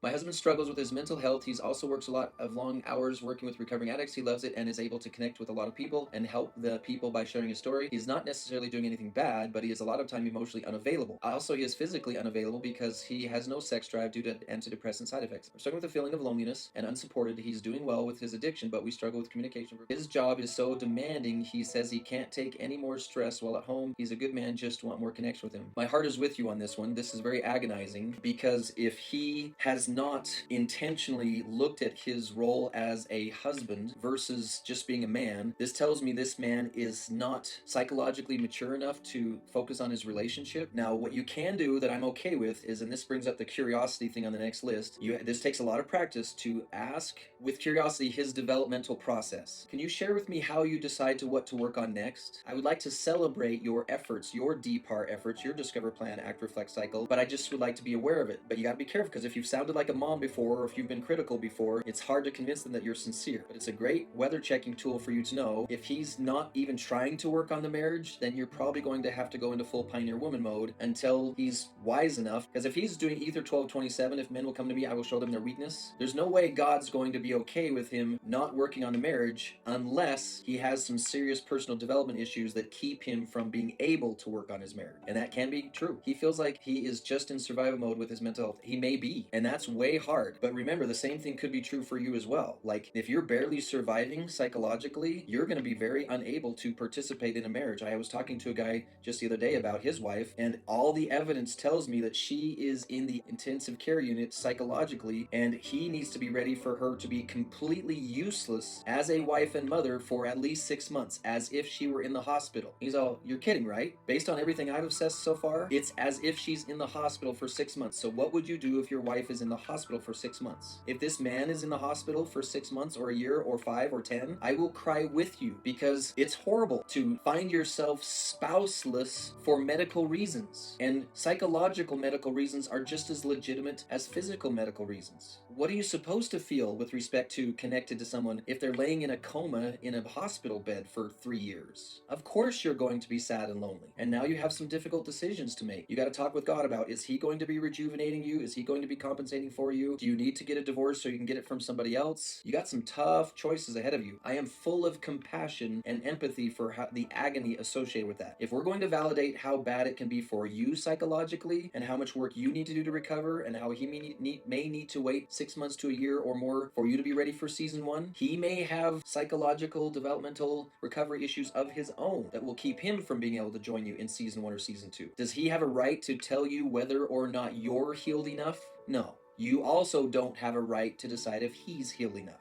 My husband struggles with his mental health. He's also works a lot of long hours working with recovering addicts. He loves it and is able to connect with a lot of people and help the people by sharing his story. He's not necessarily doing anything bad, but he is a lot of time emotionally unavailable. Also, he is physically unavailable because he has no sex drive due to antidepressant side effects. I'm struggling with a feeling of loneliness and unsupported. He's doing well with his addiction, but we struggle with communication. His job is so demanding. He says he can't take any more stress while at home. He's a good man, just want more connection with him. My heart is with you on this one. This is very agonizing because if he has not intentionally looked at his role as a husband versus just being a man, this tells me this man is not psychologically mature enough to focus on his relationship. Now, what you can do that I'm okay with is, and this brings up the curiosity thing on the next list, this takes a lot of practice to ask with curiosity his developmental process. Can you share with me how you decide to what to work on next? I would like to celebrate your efforts, your DPAR efforts, your Discover Plan Act Reflect cycle, but I just would like to be aware of it. But you gotta be careful, because if you've sounded like a mom before, or if you've been critical before, it's hard to convince them that you're sincere. But it's a great weather checking tool for you to know. If he's not even trying to work on the marriage, then you're probably going to have to go into full pioneer woman mode until he's wise enough. Because if he's doing Ether 1227, if men will come to me, I will show them their weakness. There's no way God's going to be okay with him not working on the marriage unless he has some serious personal development issues that keep him from being able to work on his marriage. And that can be true. He feels like he is just in survival mode with his mental health. He may be, and that's way hard. But remember, the same thing could be true for you as well. Like, if you're barely surviving psychologically, you're going to be very unable to participate in a marriage. I was talking to a guy just the other day about his wife, and all the evidence tells me that she is in the intensive care unit psychologically, and he needs to be ready for her to be completely useless as a wife and mother for at least 6 months, as if she were in the hospital. He's all, you're kidding, right? Based on everything I've assessed so far, it's as if she's in the hospital for 6 months. So what would you do if your wife is in the hospital for 6 months? If this man is in the hospital for 6 months or a year or 5 or 10, I will cry with you, because it's horrible to find yourself spouseless for medical reasons. And psychological medical reasons are just as legitimate as physical medical reasons. What are you supposed to feel with respect to connected to someone if they're laying in a coma in a hospital bed for 3 years? Of course you're going to be sad and lonely. And now you have some difficult decisions to make. You got to talk with God about, is he going to be rejuvenating you? Is he going to be compensating for you? Do you need to get a divorce so you can get it from somebody else? You got some tough choices ahead of you. I am full of compassion and empathy for the agony associated with that. If we're going to validate how bad it can be for you psychologically and how much work you need to do to recover and how he may need to wait 6 months to a year or more for you to be ready for season 1, he may have psychological developmental recovery issues of his own that will keep him from being able to join you in season 1 or season 2. Does he have a right to tell you whether or not you're healed enough? No. You also don't have a right to decide if he's healed enough.